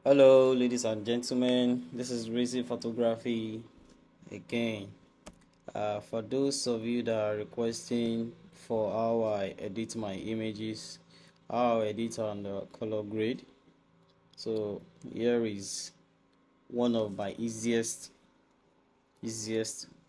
Hello, ladies and gentlemen. This is Rizzy Photography again. For those of you that are requesting for how I edit my images, how I edit on the color grade. So here is one of my easiest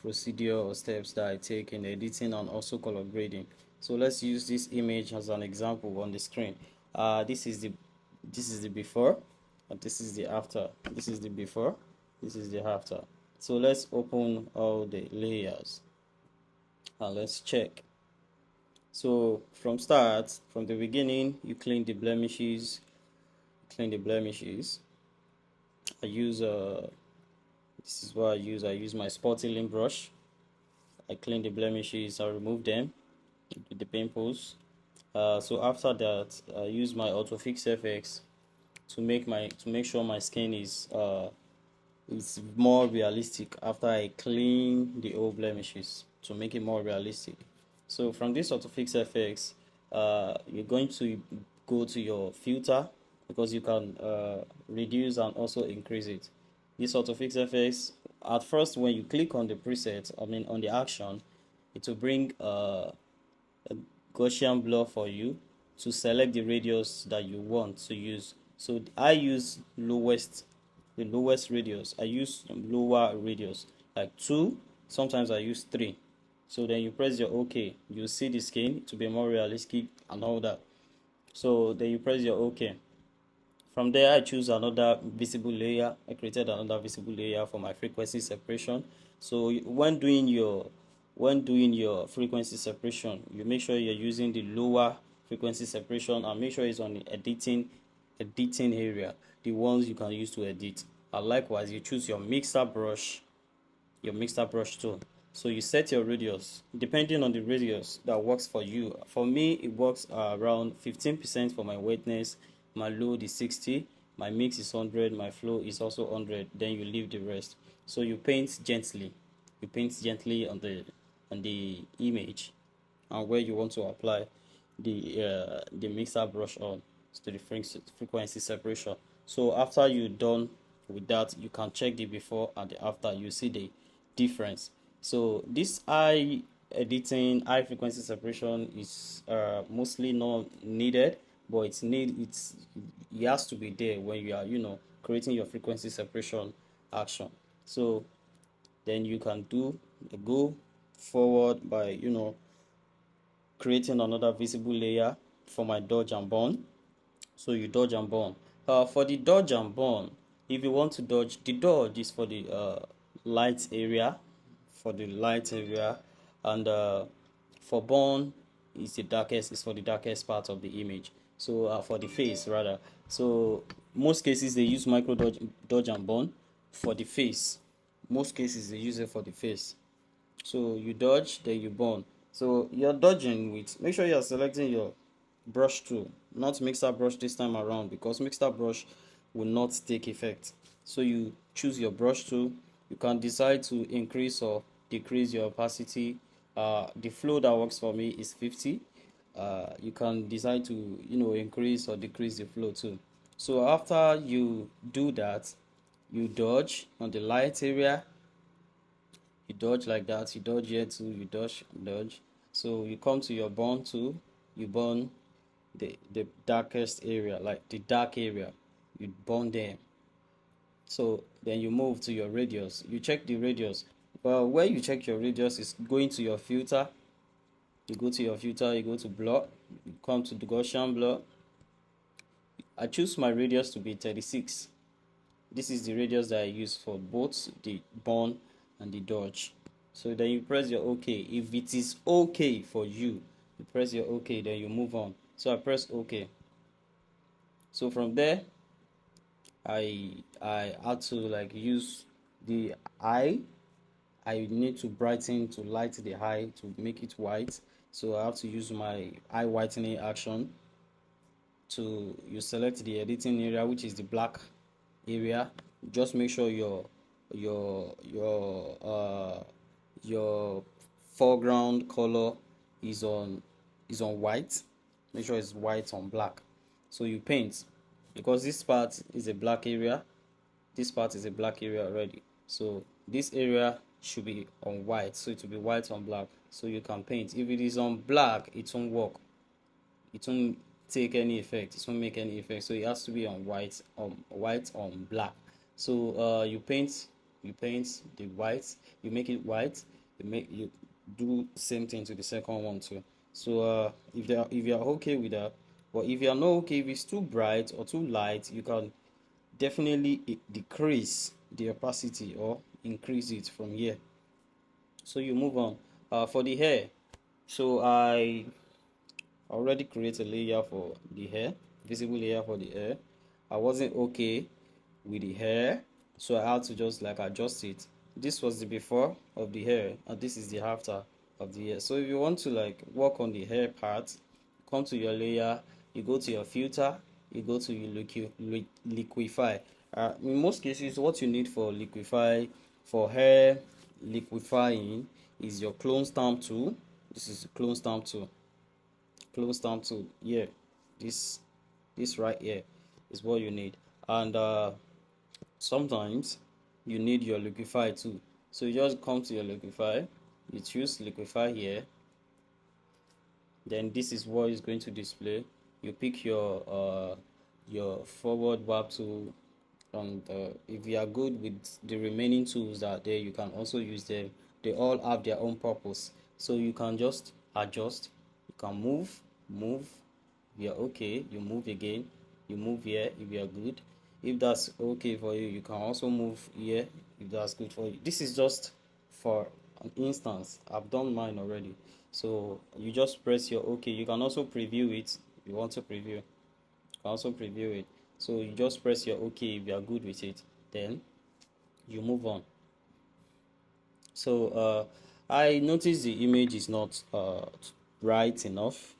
procedure or steps that I take in editing and also color grading. So let's use this image as an example on the screen. This is the before, and this is the after. This is the before, this is the after. So let's open all the layers and let's check. So from the beginning, you clean the blemishes. I use this is what I use. I use my spotting brush. I clean the blemishes. I remove them, the pimples. So after that, I use my autofix FX to make sure my skin is more realistic after I clean the old blemishes to make it more realistic. So from this autofix FX, you're going to go to your filter because you can reduce and also increase it. This autofix FX, at first when you click on the preset, on the action, it will bring a Gaussian blur for you to select the radius that you want to use. So I use the lowest radius. I use lower radius like 2, sometimes I use 3. So then you press your OK, you see the skin to be more realistic and all that. So then you press your OK. From there I choose another visible layer. I created another visible layer for my frequency separation. So when doing your frequency separation, you make sure you're using the lower frequency separation and make sure it's on the editing area, the ones you can use to edit. And likewise, you choose your mixer brush tool. So you set your radius depending on the radius that works for you. For me, it works around 15% for my wetness. My load is 60, my mix is 100, my flow is also 100. Then you leave the rest. So you paint gently. On the image and where you want to apply the mixer brush on to the frequency separation. So after you're done with that, you can check the before and the after. You see the difference. So this high frequency separation is mostly not needed, but it has to be there when you are creating your frequency separation action. So then you can go forward by creating another visible layer for my dodge and burn. So you dodge and burn. For the dodge and burn, if you want to dodge, the dodge is for the light area, and for burn is for the darkest part of the image. So for the face rather. So most cases they use micro dodge and burn for the face. Most cases they use it for the face. So you dodge, then you burn. So you're dodging with, make sure you're selecting your brush tool, not mixer brush this time around, because mixer brush will not take effect. So you choose your brush tool. You can decide to increase or decrease your opacity. The flow that works for me is 50. You can decide to increase or decrease the flow too. So after you do that, you dodge on the light area. You dodge like that, you dodge here too, you dodge. So you come to your burn tool, you burn the darkest area, like the dark area, you burn them. So then you move to your radius, you check the radius. Well, where you check your radius is going to your filter. You go to your filter, you go to blur, you come to the Gaussian blur. I choose my radius to be 36. This is the radius that I use for both the burn and the dodge. So then you press your OK. If it is okay for you, you press your OK, then you move on. So I press OK. So from there, I had to use the eye. I need to brighten to light the eye to make it white. So I have to use my eye whitening action. You select the editing area, which is the black area. Just make sure your foreground color is on white. Make sure it's white on black. So you paint. because this part is a black area. This part is a black area already, so this area should be on white, so it will be white on black, so you can paint. If it is on black, it won't work, it won't take any effect, it won't make any effect, so it has to be on white on black. So you paint the white, you make it white, you do same thing to the second one too. So if you are okay with that, but if you are not okay, if it's too bright or too light, you can definitely decrease the opacity or increase it from here. So you move on. For the hair, so I already create a layer for the hair, visible layer for the hair. I wasn't okay with the hair, so I had to just like adjust it. This was the before of the hair, and this is the after of the hair. So if you want to like work on the hair part, come to your layer, you go to your filter, you go to your liquify. In most cases, what you need for liquify, for hair liquifying, is your clone stamp tool. This is the clone stamp tool. Clone stamp tool, yeah, this right here is what you need. And sometimes you need your liquify too, so you just come to your liquify, you choose liquify here, then this is what is going to display. You pick your forward warp tool, and if you are good with the remaining tools that are there, you can also use them. They all have their own purpose, so you can just adjust, you can move. If you're okay, you move again, you move here if you're good. If that's okay for you, you can also move here if that's good for you. This is just for an instance, I've done mine already. So you just press your okay. You can also preview it if you want to preview. You can also preview it. So you just press your okay if you are good with it, then you move on. So I noticed the image is not bright enough.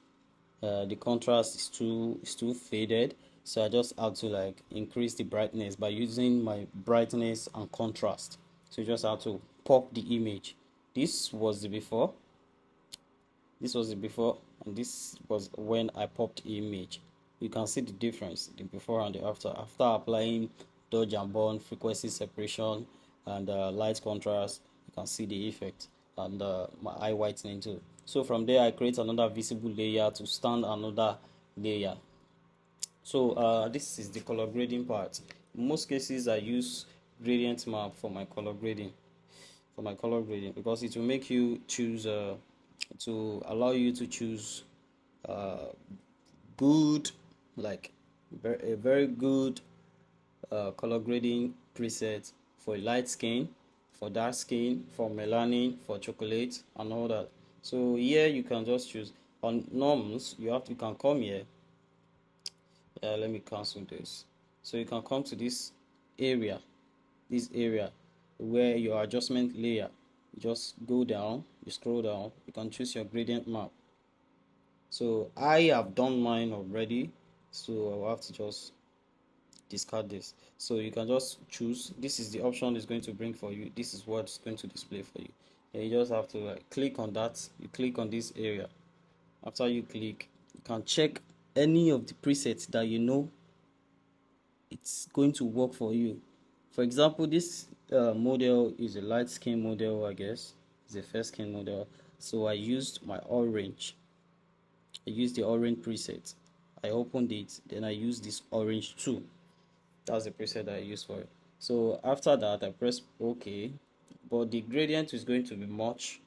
The contrast is too faded, so I just have to like increase the brightness by using my brightness and contrast. So you just have to pop the image. This was the before, and this was when I popped the image. You can see the difference, the before and the after applying dodge and burn, frequency separation, and light contrast. You can see the effect, and my eye whitening too. So from there I create another visible layer to stand another layer. So this is the color grading part. In most cases I use gradient map for my color grading, because it will make you choose to allow you to choose good, like a very good color grading preset for light skin, for dark skin, for melanin, for chocolate, and all that. So here you can just choose. On norms, you can come here. Let me cancel this. So you can come to this area, where your adjustment layer. You just go down, you scroll down, you can choose your gradient map. So I have done mine already, so I'll have to just discard this. So you can just choose. This is the option it's going to bring for you. This is what's going to display for you. And you just have to click on that. You click on this area. After you click, you can check any of the presets that you know it's going to work for you. For example, this model is a light skin model, I guess. It's a fair skin model. So I used my orange. I used the orange preset. I opened it, then I used this orange too. That's the preset that I use for it. So after that, I press OK, but the gradient is going to be much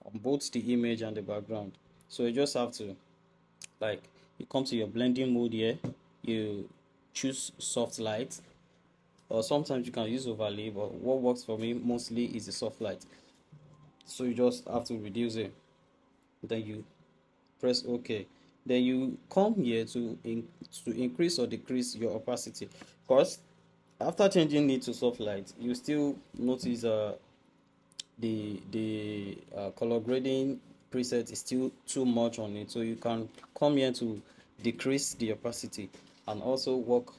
on both the image and the background. So you just have to, like, you come to your blending mode here, you choose soft light, or sometimes you can use overlay, but what works for me mostly is the soft light. So you just have to reduce it, then you press OK. Then you come here to increase or decrease your opacity, because after changing it to soft light, you still notice the color grading preset is still too much on it. So you can come here to decrease the opacity and also work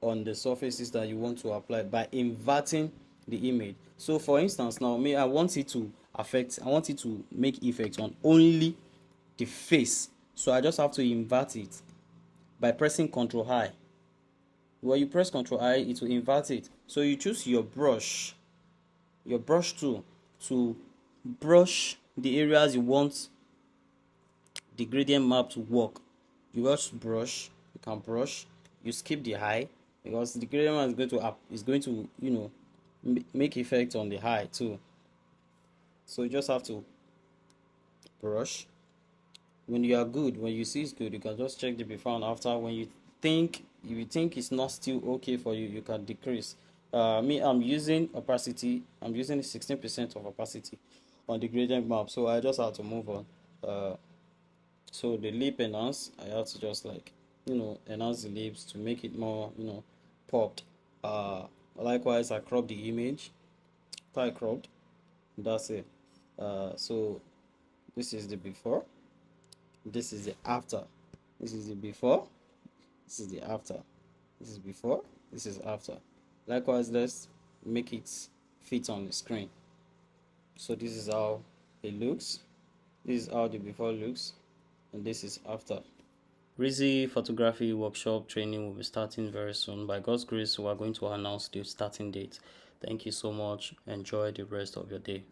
on the surfaces that you want to apply by inverting the image. So for instance, now I want it to make effect on only the face. So I just have to invert it by pressing Ctrl I. When you press Ctrl I, it will invert it. So you choose your brush tool to brush the areas you want the gradient map to work. You just brush, you can brush, you skip the high, because the gradient map is going to make effect on the high too. So you just have to brush. When you are good, when you see it's good, you can just check the before and after. When you think, if you think it's not still okay for you, you can decrease. Me, I'm using opacity. I'm using 16% of opacity on the gradient map, so I just have to move on. So the lip enhance, I have to just like enhance the lips to make it more popped. Likewise, I crop the image. After I cropped, that's it. So this is the before, this is the after. This is the before, this is the after. This is before, this is after. Likewise, let's make it fit on the screen. So this is how it looks. This is how the before looks, and this is after. Rizzy photography workshop training will be starting very soon. By God's grace, we are going to announce the starting date. Thank you so much. Enjoy the rest of your day.